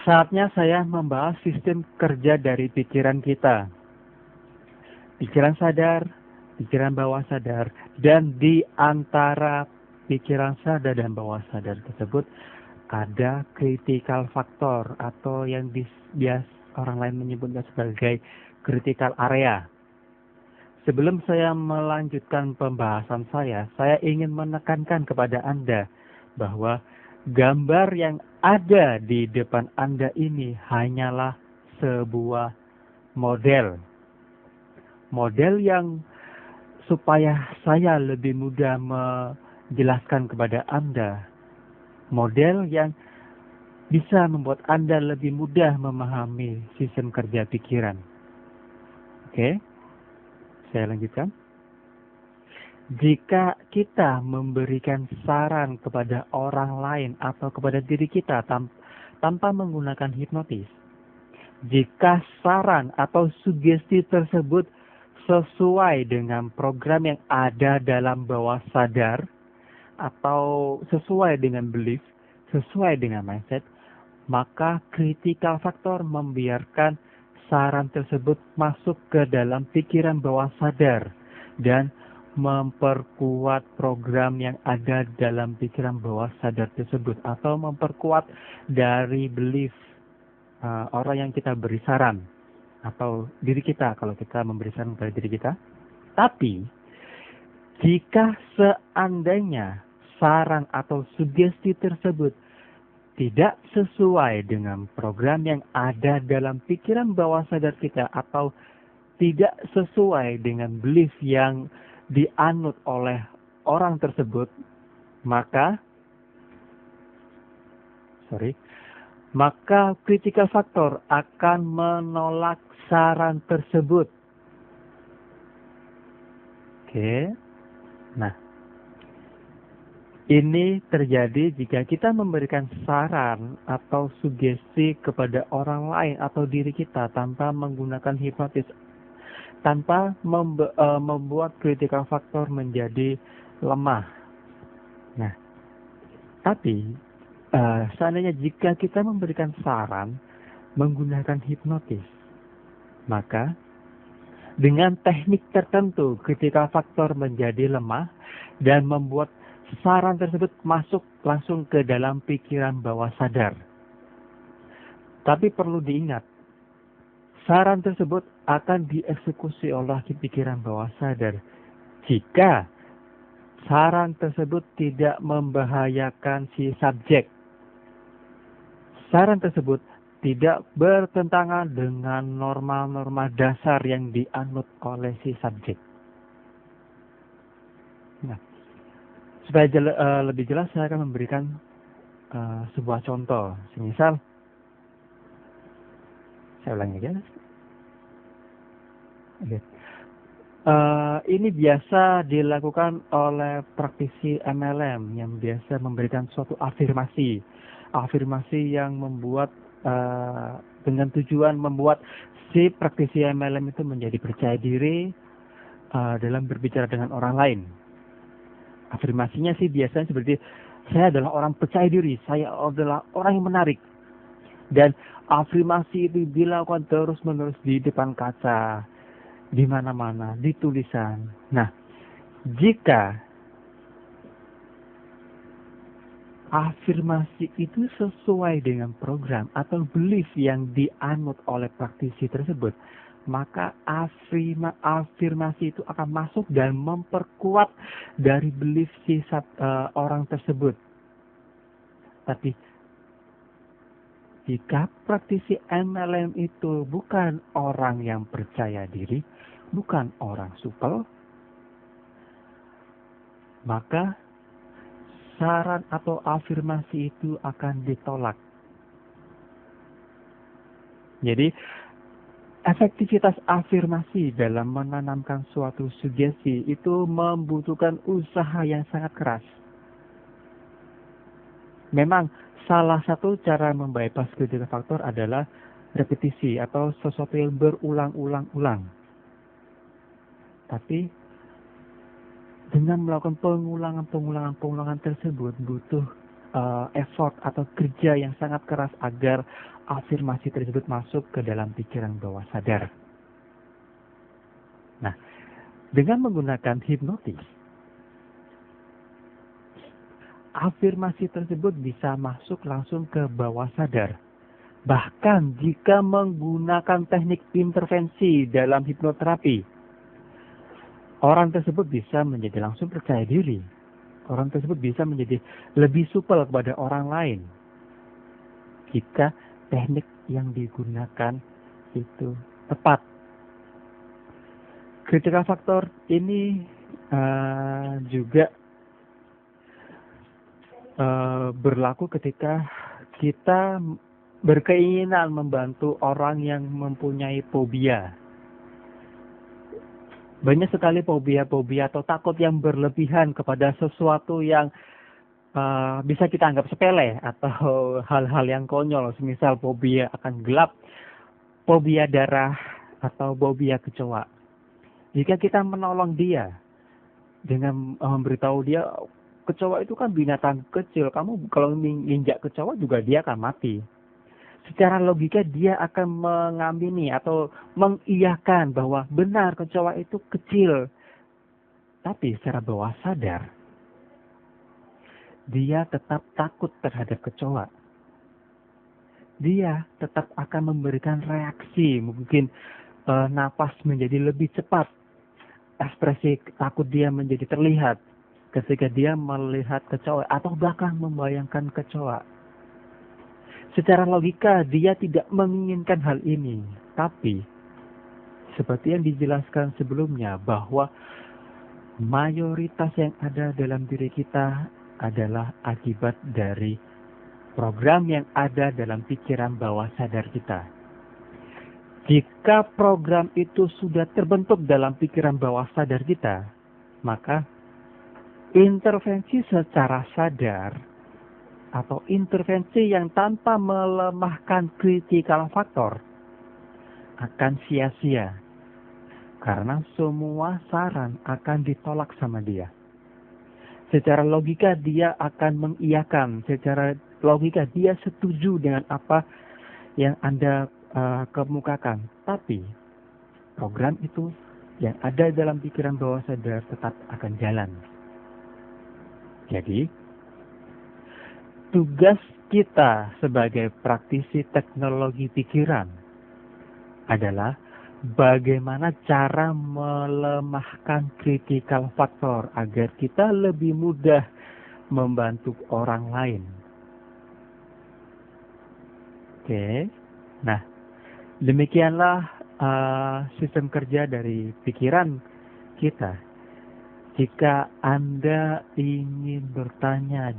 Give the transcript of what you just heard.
Saatnya saya membahas sistem kerja dari pikiran kita. Pikiran sadar, pikiran bawah sadar, dan di antara pikiran sadar dan bawah sadar tersebut ada critical factor atau yang bias orang lain menyebutnya sebagai critical area. Sebelum saya melanjutkan pembahasan saya ingin menekankan kepada Anda bahwa gambar yang ada di depan Anda ini hanyalah sebuah model. Model yang supaya saya lebih mudah menjelaskan kepada Anda. Model yang bisa membuat Anda lebih mudah memahami sistem kerja pikiran. Oke, saya lanjutkan. Jika kita memberikan saran kepada orang lain atau kepada diri kita tanpa menggunakan hipnotis, jika saran atau sugesti tersebut sesuai dengan program yang ada dalam bawah sadar atau sesuai dengan belief, sesuai dengan mindset, maka critical factor membiarkan saran tersebut masuk ke dalam pikiran bawah sadar dan memperkuat program yang ada dalam pikiran bawah sadar tersebut atau memperkuat dari belief orang yang kita beri saran atau diri kita kalau kita memberi saran kepada diri kita. Tapi jika seandainya saran atau sugesti tersebut tidak sesuai dengan program yang ada dalam pikiran bawah sadar kita atau tidak sesuai dengan belief yang dianut oleh orang tersebut, maka critical factor akan menolak saran tersebut. Oke. Nah, ini terjadi jika kita memberikan saran atau sugesti kepada orang lain atau diri kita tanpa menggunakan hipnotis, tanpa membuat critical factor menjadi lemah. Nah, tapi seandainya jika kita memberikan saran menggunakan hipnotis, maka dengan teknik tertentu critical factor menjadi lemah dan membuat saran tersebut masuk langsung ke dalam pikiran bawah sadar. Tapi perlu diingat, saran tersebut akan dieksekusi oleh pikiran bawah sadar jika saran tersebut tidak membahayakan si subjek. Saran tersebut tidak bertentangan dengan norma-norma dasar yang dianut oleh si subjek. Nah, supaya lebih jelas saya akan memberikan sebuah contoh. Semisal, saya ulangi ya. Okay. Ini biasa dilakukan oleh praktisi MLM yang biasa memberikan suatu afirmasi yang membuat dengan tujuan membuat si praktisi MLM itu menjadi percaya diri dalam berbicara dengan orang lain. Afirmasinya sih biasanya seperti, saya adalah orang percaya diri, saya adalah orang yang menarik. Dan afirmasi itu dilakukan terus-menerus di depan kaca, di mana-mana, di tulisan. Nah, jika afirmasi itu sesuai dengan program atau belief yang dianut oleh praktisi tersebut, maka afirmasi itu akan masuk dan memperkuat dari belief si orang tersebut. Tapi jika praktisi MLM itu bukan orang yang percaya diri, bukan orang supel, maka saran atau afirmasi itu akan ditolak. Jadi, efektivitas afirmasi dalam menanamkan suatu sugesti itu membutuhkan usaha yang sangat keras. Memang salah satu cara membypass critical factor adalah repetisi atau sesuatu yang berulang-ulang-ulang. Tapi dengan melakukan pengulangan tersebut butuh effort atau kerja yang sangat keras agar afirmasi tersebut masuk ke dalam pikiran bawah sadar. Nah, dengan menggunakan hipnotis, afirmasi tersebut bisa masuk langsung ke bawah sadar. Bahkan jika menggunakan teknik intervensi dalam hipnoterapi, orang tersebut bisa menjadi langsung percaya diri. Orang tersebut bisa menjadi lebih supel kepada orang lain jika teknik yang digunakan itu tepat. Critical factor ini juga berlaku ketika kita berkeinginan membantu orang yang mempunyai fobia. Banyak sekali fobia-fobia atau takut yang berlebihan kepada sesuatu yang bisa kita anggap sepele atau hal-hal yang konyol, semisal fobia akan gelap, fobia darah, atau fobia kecoa. Jika kita menolong dia dengan memberitahu dia, kecoa itu kan binatang kecil, kamu kalau menginjak kecoa juga dia akan mati. Secara logika dia akan mengamini atau mengiyakan bahwa benar kecoa itu kecil. Tapi secara bawah sadar, dia tetap takut terhadap kecoa. Dia tetap akan memberikan reaksi, mungkin napas menjadi lebih cepat. Ekspresi takut dia menjadi terlihat ketika dia melihat kecoa atau bahkan membayangkan kecoa. Secara logika dia tidak menginginkan hal ini, tapi seperti yang dijelaskan sebelumnya bahwa mayoritas yang ada dalam diri kita adalah akibat dari program yang ada dalam pikiran bawah sadar kita. Jika program itu sudah terbentuk dalam pikiran bawah sadar kita, maka intervensi secara sadar atau intervensi yang tanpa melemahkan critical factor akan sia-sia. Karena semua saran akan ditolak sama dia. Secara logika dia akan mengiyakan, secara logika dia setuju dengan apa yang Anda kemukakan. Tapi program itu yang ada dalam pikiran bawah sadar tetap akan jalan. Jadi, tugas kita sebagai praktisi teknologi pikiran adalah bagaimana cara melemahkan critical factor agar kita lebih mudah membantu orang lain. Oke, nah demikianlah sistem kerja dari pikiran kita. Jika Anda ingin bertanya,